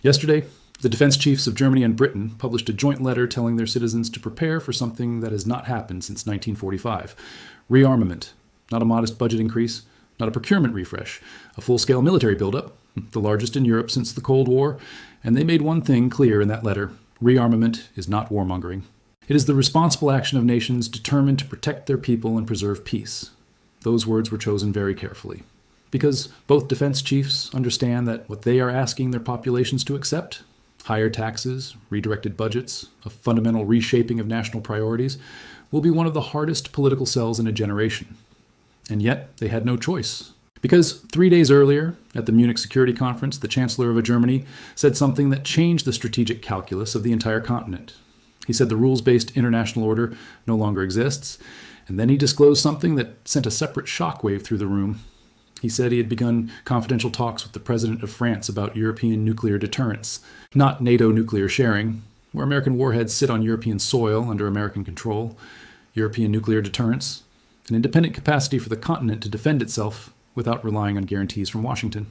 Yesterday, the defense chiefs of Germany and Britain published a joint letter telling their citizens to prepare for something that has not happened since 1945. Rearmament. Not a modest budget increase, not a procurement refresh, a full-scale military buildup, the largest in Europe since the Cold War, and they made one thing clear in that letter: rearmament is not warmongering. It is the responsible action of nations determined to protect their people and preserve peace. Those words were chosen very carefully, because both defense chiefs understand that what they are asking their populations to accept, higher taxes, redirected budgets, a fundamental reshaping of national priorities, will be one of the hardest political sells in a generation. And yet, they had no choice. Because 3 days earlier, at the Munich Security Conference, the chancellor of Germany said something that changed the strategic calculus of the entire continent. He said the rules-based international order no longer exists, and then he disclosed something that sent a separate shockwave through the room. He said he had begun confidential talks with the president of France about European nuclear deterrence, not NATO nuclear sharing, where American warheads sit on European soil under American control, European nuclear deterrence, an independent capacity for the continent to defend itself without relying on guarantees from Washington.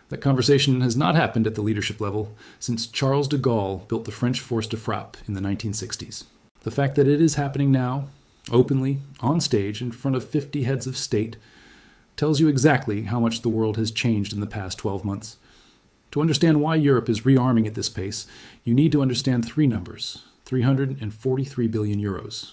That conversation has not happened at the leadership level since Charles de Gaulle built the French force de frappe in the 1960s. The fact that it is happening now, openly, on stage, in front of 50 heads of state, tells you exactly how much the world has changed in the past 12 months. To understand why Europe is rearming at this pace, you need to understand three numbers: 343 billion euros.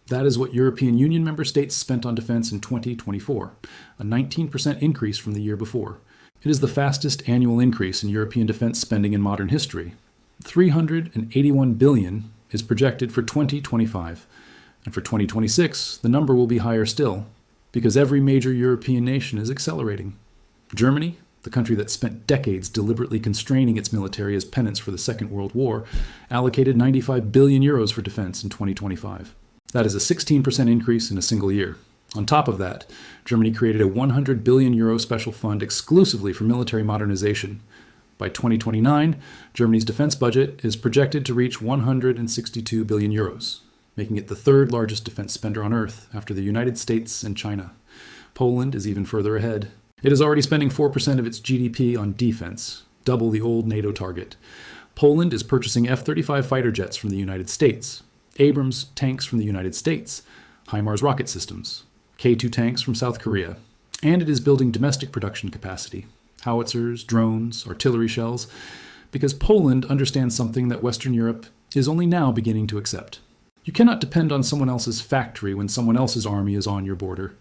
That is what European Union member states spent on defense in 2024, a 19% increase from the year before. It is the fastest annual increase in European defense spending in modern history. 381 billion is projected for 2025, and for 2026, the number will be higher still, because every major European nation is accelerating. Germany, the country that spent decades deliberately constraining its military as penance for the Second World War, allocated 95 billion euros for defense in 2025. That is a 16% increase in a single year. On top of that, Germany created a 100 billion euro special fund exclusively for military modernization. By 2029, Germany's defense budget is projected to reach 162 billion euros, making it the third largest defense spender on Earth after the United States and China. Poland is even further ahead. It is already spending 4% of its GDP on defense, double the old NATO target. Poland is purchasing F-35 fighter jets from the United States, Abrams tanks from the United States, HIMARS rocket systems, K-2 tanks from South Korea, and it is building domestic production capacity, howitzers, drones, artillery shells, because Poland understands something that Western Europe is only now beginning to accept. You cannot depend on someone else's factory when someone else's army is on your border.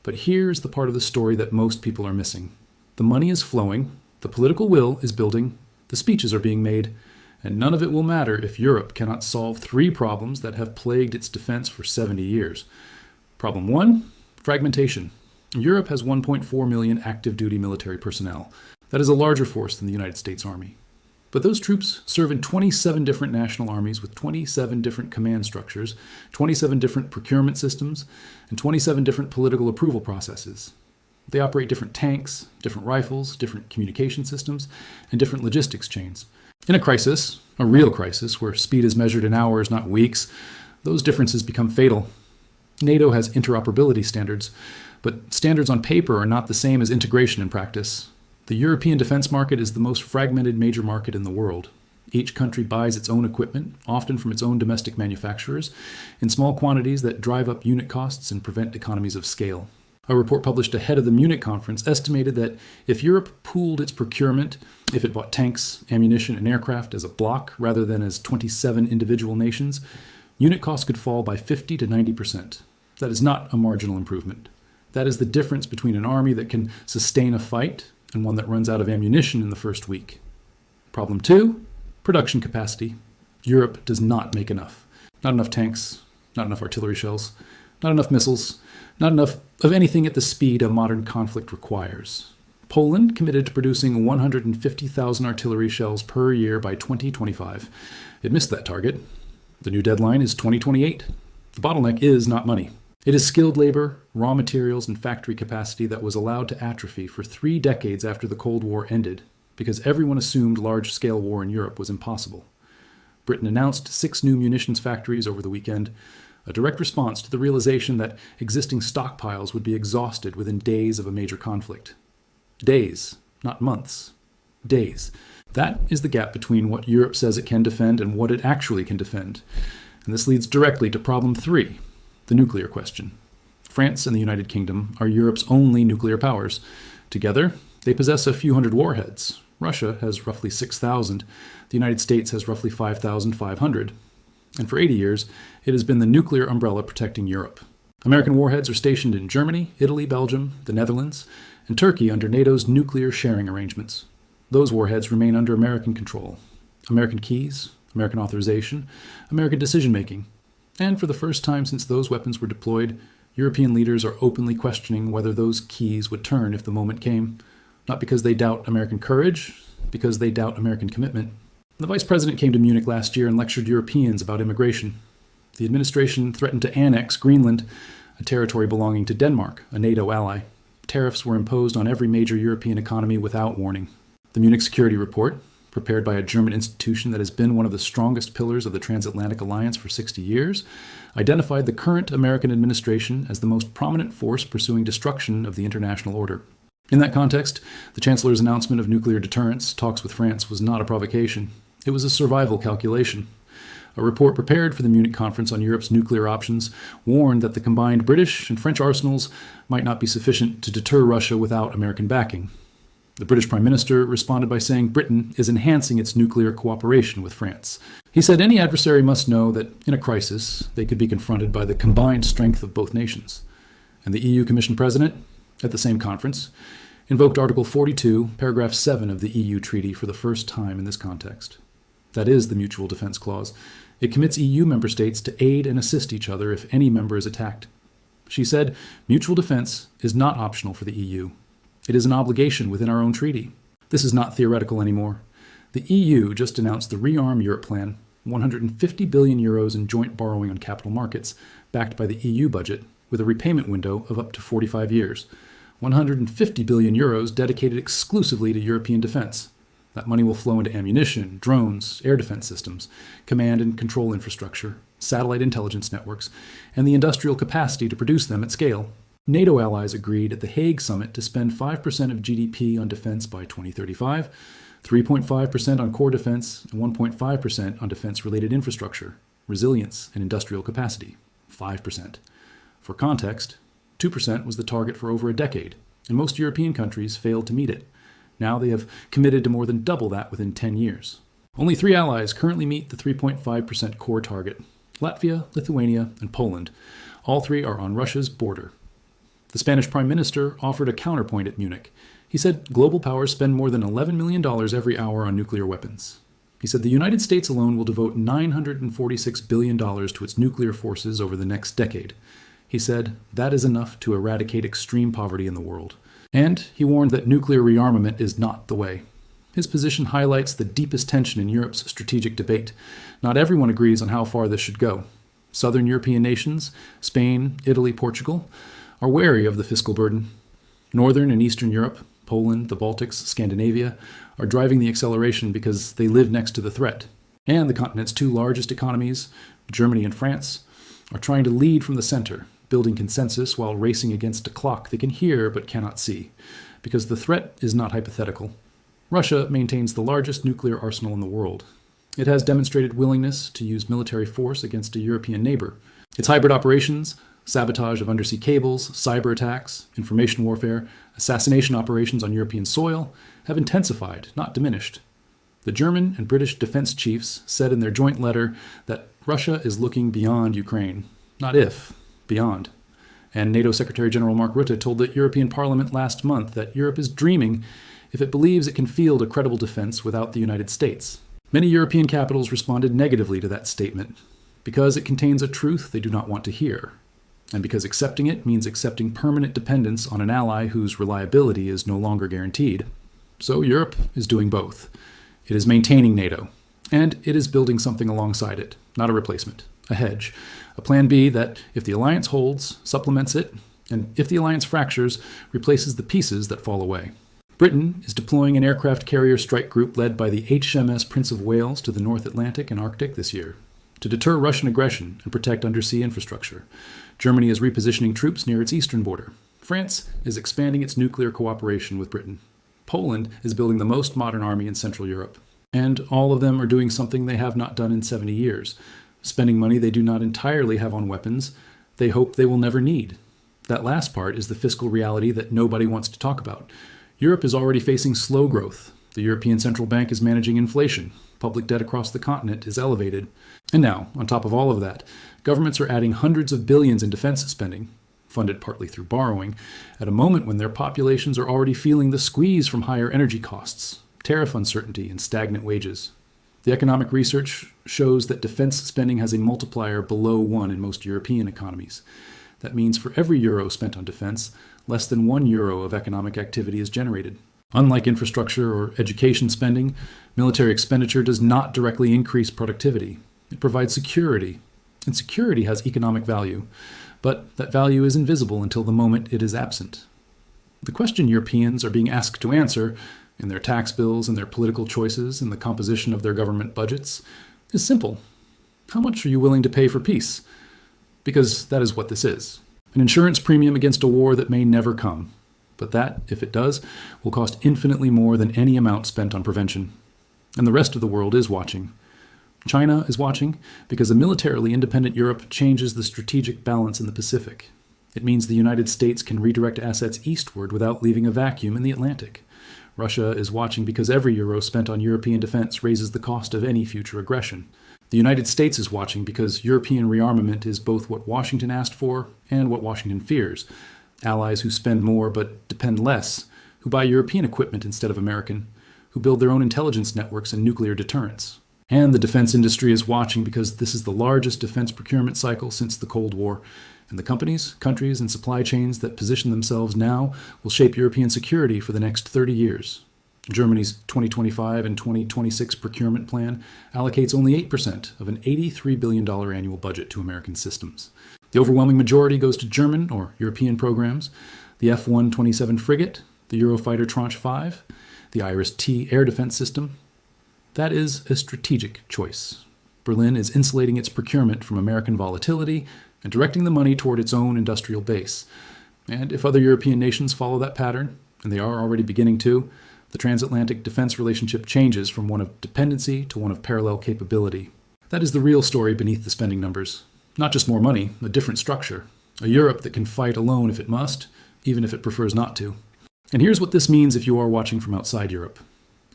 But here's the part of the story that most people are missing. The money is flowing, the political will is building, the speeches are being made, and none of it will matter if Europe cannot solve three problems that have plagued its defense for 70 years. Problem 1, fragmentation. Europe has 1.4 million active-duty military personnel. That is a larger force than the United States Army. But those troops serve in 27 different national armies with 27 different command structures, 27 different procurement systems, and 27 different political approval processes. They operate different tanks, different rifles, different communication systems, and different logistics chains. In a crisis, a real crisis, where speed is measured in hours, not weeks, those differences become fatal. NATO has interoperability standards, but standards on paper are not the same as integration in practice. The European defense market is the most fragmented major market in the world. Each country buys its own equipment, often from its own domestic manufacturers, in small quantities that drive up unit costs and prevent economies of scale. A report published ahead of the Munich conference estimated that if Europe pooled its procurement, if it bought tanks, ammunition, and aircraft as a bloc rather than as 27 individual nations, unit costs could fall by 50 to 90%. That is not a marginal improvement. That is the difference between an army that can sustain a fight and one that runs out of ammunition in the first week. Problem 2, production capacity. Europe does not make enough. Not enough tanks, not enough artillery shells, not enough missiles, not enough of anything at the speed a modern conflict requires. Poland committed to producing 150,000 artillery shells per year by 2025. It missed that target. The new deadline is 2028. The bottleneck is not money. It is skilled labor, raw materials, and factory capacity that was allowed to atrophy for 3 decades after the Cold War ended, because everyone assumed large-scale war in Europe was impossible. Britain announced 6 new munitions factories over the weekend, a direct response to the realization that existing stockpiles would be exhausted within days of a major conflict. Days, not months. Days. That is the gap between what Europe says it can defend and what it actually can defend. And this leads directly to problem 3, the nuclear question. France and the United Kingdom are Europe's only nuclear powers. Together, they possess a few hundred warheads. Russia has roughly 6,000. The United States has roughly 5,500. And for 80 years, it has been the nuclear umbrella protecting Europe. American warheads are stationed in Germany, Italy, Belgium, the Netherlands, and Turkey under NATO's nuclear sharing arrangements. Those warheads remain under American control. American keys, American authorization, American decision-making. And for the first time since those weapons were deployed, European leaders are openly questioning whether those keys would turn if the moment came, not because they doubt American courage, because they doubt American commitment. The vice president came to Munich last year and lectured Europeans about immigration. The administration threatened to annex Greenland, a territory belonging to Denmark, a NATO ally. Tariffs were imposed on every major European economy without warning. The Munich Security Report, prepared by a German institution that has been one of the strongest pillars of the transatlantic alliance for 60 years, identified the current American administration as the most prominent force pursuing destruction of the international order. In that context, the chancellor's announcement of nuclear deterrence talks with France was not a provocation. It was a survival calculation. A report prepared for the Munich Conference on Europe's nuclear options warned that the combined British and French arsenals might not be sufficient to deter Russia without American backing. The British Prime Minister responded by saying Britain is enhancing its nuclear cooperation with France. He said any adversary must know that in a crisis, they could be confronted by the combined strength of both nations. And the EU Commission President, at the same conference, invoked Article 42, Paragraph 7 of the EU Treaty for the first time in this context. That is the Mutual Defense Clause. It commits EU member states to aid and assist each other if any member is attacked. She said, mutual defense is not optional for the EU. It is an obligation within our own treaty. This is not theoretical anymore. The EU just announced the ReArm Europe Plan, 150 billion euros in joint borrowing on capital markets, backed by the EU budget, with a repayment window of up to 45 years. 150 billion euros dedicated exclusively to European defense. That money will flow into ammunition, drones, air defense systems, command and control infrastructure, satellite intelligence networks, and the industrial capacity to produce them at scale. NATO allies agreed at the Hague summit to spend 5% of GDP on defense by 2035, 3.5% on core defense, and 1.5% on defense-related infrastructure, resilience, and industrial capacity. 5%. For context, 2% was the target for over a decade, and most European countries failed to meet it. Now they have committed to more than double that within 10 years. Only 3 allies currently meet the 3.5% core target: Latvia, Lithuania, and Poland. All 3 are on Russia's border. The Spanish Prime Minister offered a counterpoint at Munich. He said global powers spend more than $11 million every hour on nuclear weapons. He said the United States alone will devote $946 billion to its nuclear forces over the next decade. He said that is enough to eradicate extreme poverty in the world. And he warned that nuclear rearmament is not the way. His position highlights the deepest tension in Europe's strategic debate. Not everyone agrees on how far this should go. Southern European nations, Spain, Italy, Portugal, are wary of the fiscal burden. Northern and Eastern Europe, Poland, the Baltics, Scandinavia, are driving the acceleration because they live next to the threat. And the continent's 2 largest economies, Germany and France, are trying to lead from the center, building consensus while racing against a clock they can hear but cannot see, because the threat is not hypothetical. Russia maintains the largest nuclear arsenal in the world. It has demonstrated willingness to use military force against a European neighbor. Its hybrid operations, sabotage of undersea cables, cyber attacks, information warfare, assassination operations on European soil have intensified, not diminished. The German and British defense chiefs said in their joint letter that Russia is looking beyond Ukraine, not if, beyond. And NATO Secretary General Mark Rutte told the European Parliament last month that Europe is dreaming if it believes it can field a credible defense without the United States. Many European capitals responded negatively to that statement because it contains a truth they do not want to hear, and because accepting it means accepting permanent dependence on an ally whose reliability is no longer guaranteed. So Europe is doing both. It is maintaining NATO, and it is building something alongside it, not a replacement, a hedge, a plan B that, if the alliance holds, supplements it, and if the alliance fractures, replaces the pieces that fall away. Britain is deploying an aircraft carrier strike group led by the HMS Prince of Wales to the North Atlantic and Arctic this year, to deter Russian aggression and protect undersea infrastructure. Germany is repositioning troops near its eastern border. France is expanding its nuclear cooperation with Britain. Poland is building the most modern army in Central Europe. And all of them are doing something they have not done in 70 years, spending money they do not entirely have on weapons they hope they will never need. That last part is the fiscal reality that nobody wants to talk about. Europe is already facing slow growth. The European Central Bank is managing inflation. Public debt across the continent is elevated. And now, on top of all of that, governments are adding hundreds of billions in defense spending, funded partly through borrowing, at a moment when their populations are already feeling the squeeze from higher energy costs, tariff uncertainty, and stagnant wages. The economic research shows that defense spending has a multiplier below 1 in most European economies. That means for every euro spent on defense, less than €1 of economic activity is generated. Unlike infrastructure or education spending, military expenditure does not directly increase productivity. It provides security, and security has economic value, but that value is invisible until the moment it is absent. The question Europeans are being asked to answer, in their tax bills and their political choices and the composition of their government budgets, is simple. How much are you willing to pay for peace? Because that is what this is. An insurance premium against a war that may never come. But that, if it does, will cost infinitely more than any amount spent on prevention. And the rest of the world is watching. China is watching because a militarily independent Europe changes the strategic balance in the Pacific. It means the United States can redirect assets eastward without leaving a vacuum in the Atlantic. Russia is watching because every euro spent on European defense raises the cost of any future aggression. The United States is watching because European rearmament is both what Washington asked for and what Washington fears. Allies who spend more but depend less, who buy European equipment instead of American, who build their own intelligence networks and nuclear deterrence. And the defense industry is watching because this is the largest defense procurement cycle since the Cold War, and the companies, countries, and supply chains that position themselves now will shape European security for the next 30 years. Germany's 2025 and 2026 procurement plan allocates only 8% of an $83 billion annual budget to American systems. The overwhelming majority goes to German or European programs, the F-127 frigate, the Eurofighter Tranche 5, the Iris-T air defense system. That is a strategic choice. Berlin is insulating its procurement from American volatility and directing the money toward its own industrial base. And if other European nations follow that pattern, and they are already beginning to, the transatlantic defense relationship changes from one of dependency to one of parallel capability. That is the real story beneath the spending numbers. Not just more money, a different structure. A Europe that can fight alone if it must, even if it prefers not to. And here's what this means if you are watching from outside Europe.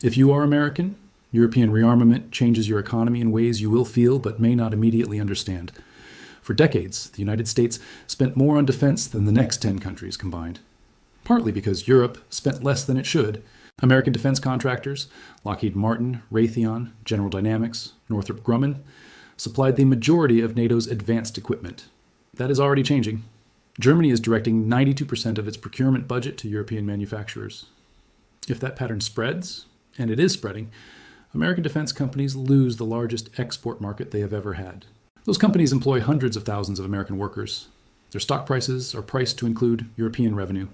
If you are American, European rearmament changes your economy in ways you will feel but may not immediately understand. For decades, the United States spent more on defense than the next 10 countries combined. Partly because Europe spent less than it should. American defense contractors, Lockheed Martin, Raytheon, General Dynamics, Northrop Grumman, supplied the majority of NATO's advanced equipment. That is already changing. Germany is directing 92% of its procurement budget to European manufacturers. If that pattern spreads, and it is spreading, American defense companies lose the largest export market they have ever had. Those companies employ hundreds of thousands of American workers. Their stock prices are priced to include European revenue.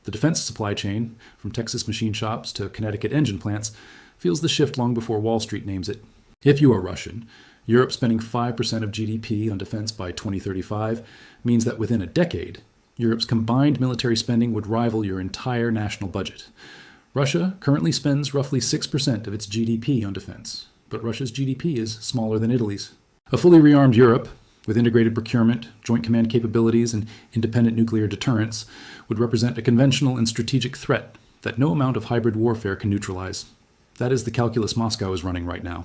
The defense supply chain, from Texas machine shops to Connecticut engine plants, feels the shift long before Wall Street names it. If you are Russian, Europe spending 5% of GDP on defense by 2035 means that within a decade, Europe's combined military spending would rival your entire national budget. Russia currently spends roughly 6% of its GDP on defense, but Russia's GDP is smaller than Italy's. A fully rearmed Europe, with integrated procurement, joint command capabilities, and independent nuclear deterrence, would represent a conventional and strategic threat that no amount of hybrid warfare can neutralize. That is the calculus Moscow is running right now.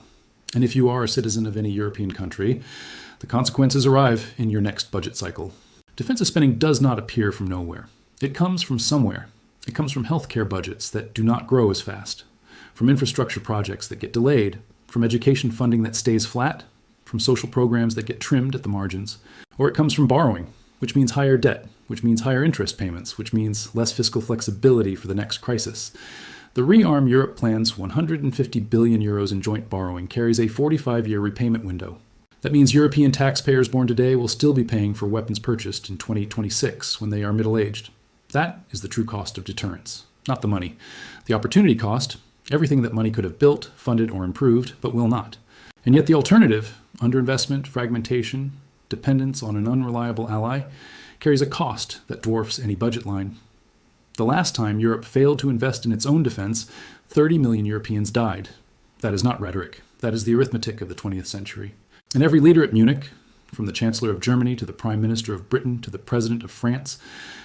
And if you are a citizen of any European country, the consequences arrive in your next budget cycle. Defensive spending does not appear from nowhere. It comes from somewhere. It comes from healthcare budgets that do not grow as fast, from infrastructure projects that get delayed, from education funding that stays flat, from social programs that get trimmed at the margins. Or it comes from borrowing, which means higher debt, which means higher interest payments, which means less fiscal flexibility for the next crisis. The ReArm Europe Plan's 150 billion euros in joint borrowing carries a 45-year repayment window. That means European taxpayers born today will still be paying for weapons purchased in 2026 when they are middle-aged. That is the true cost of deterrence, not the money. The opportunity cost, everything that money could have built, funded, or improved, but will not. And yet the alternative, underinvestment, fragmentation, dependence on an unreliable ally, carries a cost that dwarfs any budget line. The last time Europe failed to invest in its own defense, 30 million Europeans died. That is not rhetoric. That is the arithmetic of the 20th century. And every leader at Munich, from the Chancellor of Germany to the Prime Minister of Britain to the President of France,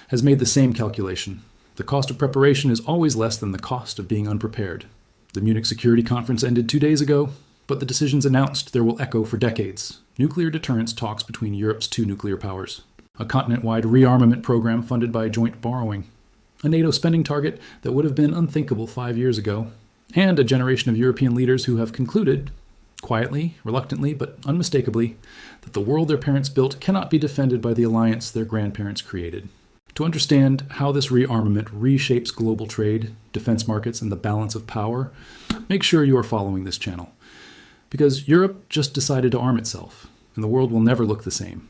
has made the same calculation. The cost of preparation is always less than the cost of being unprepared. The Munich Security Conference ended 2 days ago, but the decisions announced there will echo for decades. Nuclear deterrence talks between Europe's two nuclear powers. A continent-wide rearmament program funded by joint borrowing. A NATO spending target that would have been unthinkable 5 years ago. And a generation of European leaders who have concluded, quietly, reluctantly, but unmistakably, that the world their parents built cannot be defended by the alliance their grandparents created. To understand how this rearmament reshapes global trade, defense markets, and the balance of power, make sure you are following this channel. Because Europe just decided to arm itself, and the world will never look the same.